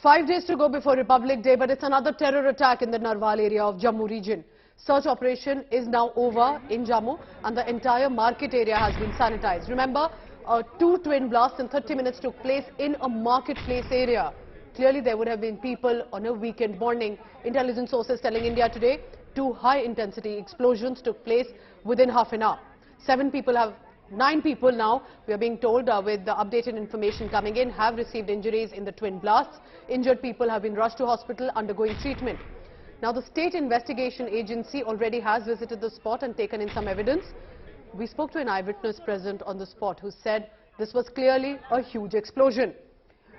5 days to go before Republic Day, but it's another terror attack in the Narwal area of Jammu region. Search operation is now over in Jammu and the entire market area has been sanitized. Remember, two twin blasts in 30 minutes took place in a marketplace area. Clearly, there would have been people on a weekend morning. Intelligence sources telling India Today, two high-intensity explosions took place within half an hour. 9 people now, we are being told, with the updated information coming in, have received injuries in the twin blasts. Injured people have been rushed to hospital undergoing treatment. Now, the State Investigation Agency already has visited the spot and taken in some evidence. We spoke to an eyewitness present on the spot who said this was clearly a huge explosion.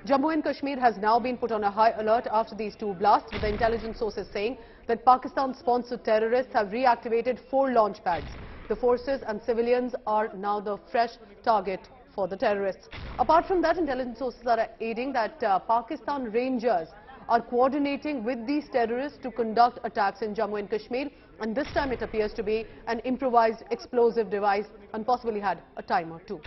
Jammu and Kashmir has now been put on a high alert after these two blasts, with the intelligence sources saying that Pakistan-sponsored terrorists have reactivated 4 launch pads. The forces and civilians are now the fresh target for the terrorists. Apart from that, intelligence sources are aiding that Pakistan Rangers are coordinating with these terrorists to conduct attacks in Jammu and Kashmir, and this time it appears to be an improvised explosive device and possibly had a timer too.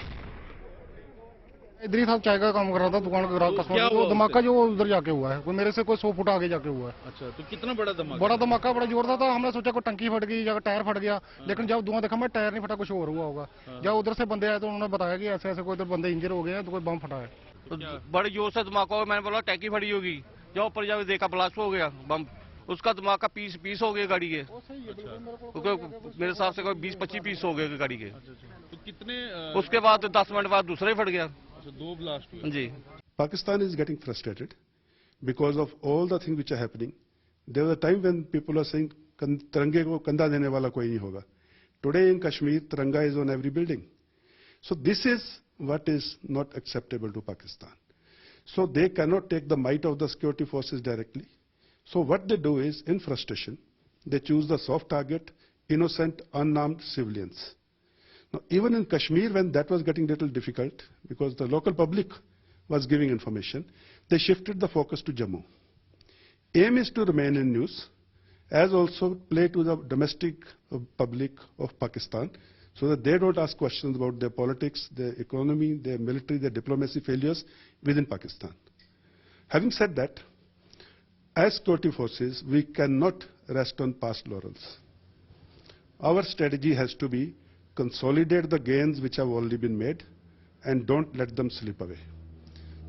इधर ही साहब चाय का काम कर रहा था दुकान का ग्राहक कस्टमर को धमाका जो उधर जाके हुआ है कोई मेरे से कोई 100 फुट आगे जाके हुआ है। अच्छा, तो कितना बड़ा धमाका बड़ा जोरदार था। हमने सोचा कोई टंकी फट गई या टायर फट गया, लेकिन जब धुआं देखा मैं टायर नहीं फटा, कुछ और हुआ होगा। जब उधर से बंदे आए तो उन्होंने बताया कि ऐसे ऐसे कोई इधर बंदे इंजर हो गए हैं, तो कोई बम फटा है। तो बड़ी जोर से धमाका हुआ। मैंने बोला टैंकी फटी होगी, जब ऊपर जाके देखा ब्लास्ट हो गया बम, उसका धमाका पीस हो गए गाड़ी के। क्योंकि मेरे हिसाब से कोई 20-25 पीस हो गए गाड़ी के। तो कितने उसके बाद 10 मिनट बाद दूसरा ही फट गया। दो ब्लास्ट हुए। जी। Pakistan is getting frustrated because of all the things which are happening. There was a time when people are saying तिरंगे को कंधा देने वाला कोई नहीं होगा. Today in Kashmir, Tiranga is on every building. So this is what is not acceptable to Pakistan. So they cannot take the might of the security forces directly. So what they do is, in frustration, they choose the soft target, innocent, unarmed civilians. Now, even in Kashmir, when that was getting a little difficult, because the local public was giving information, they shifted the focus to Jammu. Aim is to remain in news, as also play to the domestic public of Pakistan, so that they don't ask questions about their politics, their economy, their military, their diplomacy failures within Pakistan. Having said that, as security forces, we cannot rest on past laurels. Our strategy has to be consolidate the gains which have already been made and don't let them slip away.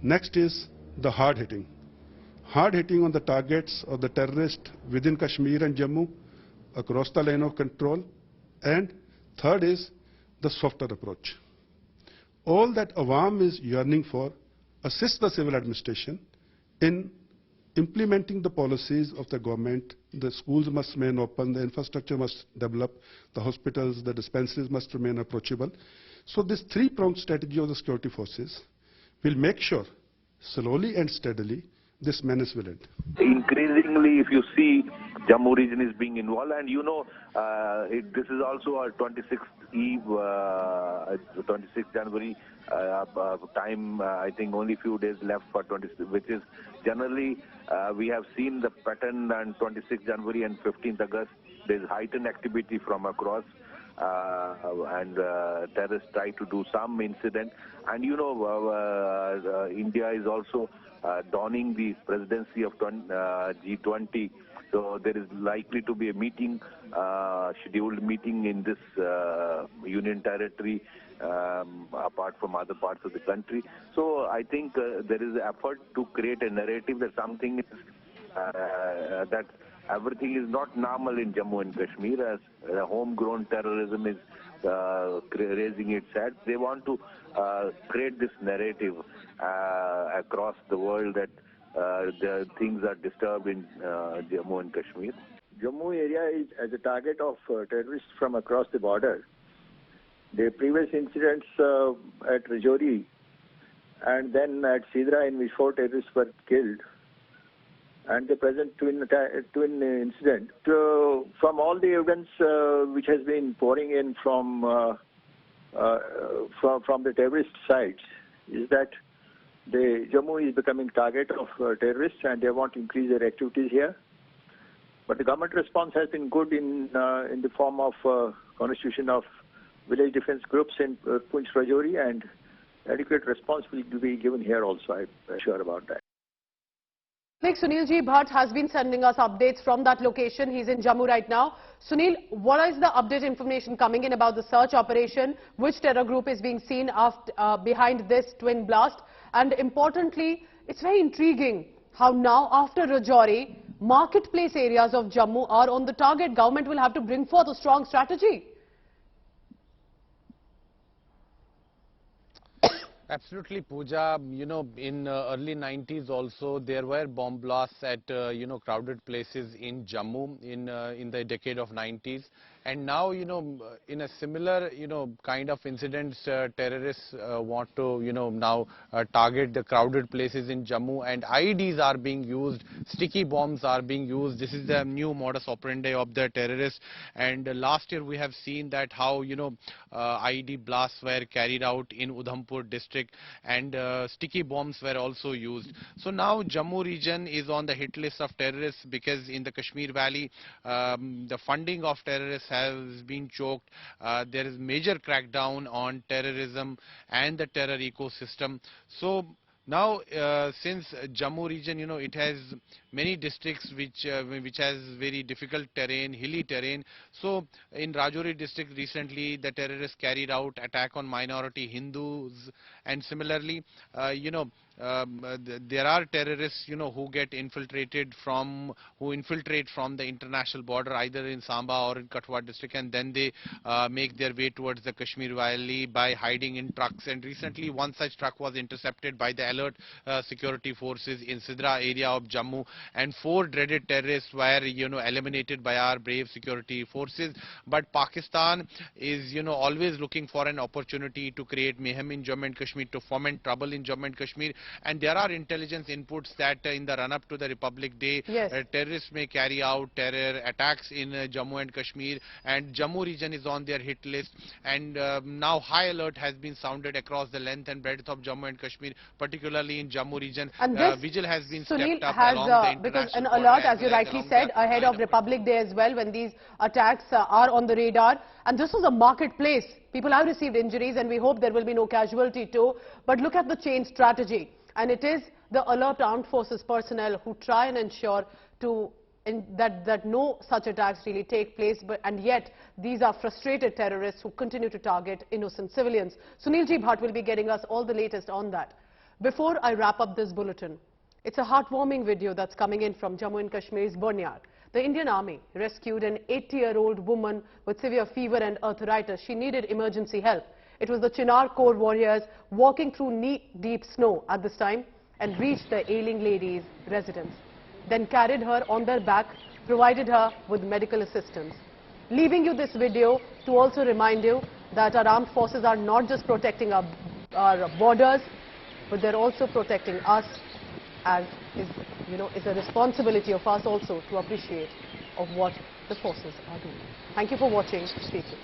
Next is the hard hitting. Hard hitting on the targets of the terrorists within Kashmir and Jammu, across the line of control. And third is the softer approach. All that Awam is yearning for, assist the civil administration in implementing the policies of the government. The schools must remain open, the infrastructure must develop, the hospitals, the dispensaries must remain approachable. So this 3-pronged strategy of the security forces will make sure, slowly and steadily, this menace will end. Increasingly, if you see, Jammu region is being involved, and you know, this is also our 26th Eve, 26th January time. I think only few days left for 26, which is generally we have seen the pattern on 26th January and 15th August. There is heightened activity from across. And terrorists try to do some incident, and you know, India is also donning the presidency of G20, so there is likely to be a meeting, scheduled meeting in this union territory, apart from other parts of the country. So I think there is an effort to create a narrative that something is that everything is not normal in Jammu and Kashmir, as homegrown terrorism is raising its head. They want to create this narrative across the world that the things are disturbed in Jammu and Kashmir. Jammu area is as a target of terrorists from across the border. The previous incidents at Rajouri and then at Sidra, in which 4 terrorists were killed, and the present twin incident. From all the evidence which has been pouring in from the terrorist sites, is that the Jammu is becoming target of terrorists, and they want to increase their activities here. But the government response has been good in the form of constitution of village defense groups in Poonch Rajouri, and adequate response will be given here also. I'm sure about that. colleague Sunil Ji Bhatt has been sending us updates from that location. He's in Jammu right now. Sunil, what is the update information coming in about the search operation? Which terror group is being seen after, behind this twin blast? And importantly, it's very intriguing how now after Rajouri, marketplace areas of Jammu are on the target. Government will have to bring forth a strong strategy. Absolutely, Pooja. You know, in early 90s also there were bomb blasts at crowded places in Jammu in the decade of 90s, and now in a similar kind of incidents, terrorists want to now target the crowded places in Jammu, and IEDs are being used, sticky bombs are being used. This is the new modus operandi of the terrorists, and last year we have seen that how IED blasts were carried out in Udhampur district, and sticky bombs were also used. So now Jammu region is on the hit list of terrorists because in the Kashmir Valley the funding of terrorists has been choked. There is major crackdown on terrorism and the terror ecosystem. So now, since Jammu region, it has many districts which has very difficult terrain, hilly terrain. So, in Rajouri district recently, the terrorists carried out attack on minority Hindus, and similarly, there are terrorists, who infiltrate from the international border, either in Samba or in Katwa district, and then they make their way towards the Kashmir Valley by hiding in trucks. And recently, one such truck was intercepted by the alert security forces in Sidra area of Jammu, and 4 dreaded terrorists were, eliminated by our brave security forces. But Pakistan is, always looking for an opportunity to create mayhem in Jammu and Kashmir, to foment trouble in Jammu and Kashmir. And there are intelligence inputs that in the run-up to the Republic Day, yes, terrorists may carry out terror attacks in Jammu and Kashmir, and Jammu region is on their hit list. And now high alert has been sounded across the length and breadth of Jammu and Kashmir, particularly in Jammu region. And this, vigil has been Sunil, stepped up has, along the international because an border alert, as as you well as rightly along said, the ahead line of Republic Day as well, when these attacks are on the radar. And this was a marketplace. People have received injuries, and we hope there will be no casualty too. But look at the change strategy. And it is the alert armed forces personnel who try and ensure that no such attacks really take place, and yet these are frustrated terrorists who continue to target innocent civilians. Sunil Ji Bhatt will be getting us all the latest on that. Before I wrap up this bulletin, it's a heartwarming video that's coming in from Jammu and Kashmir's Bonyar. The Indian Army rescued an 80-year-old woman with severe fever and arthritis. She needed emergency help. It was the Chinar Corps warriors walking through knee-deep snow at this time and reached the ailing lady's residence. Then carried her on their back, provided her with medical assistance. Leaving you this video to also remind you that our armed forces are not just protecting our borders, but they're also protecting us, as is a responsibility of us also to appreciate of what the forces are doing. Thank you for watching. Stay tuned.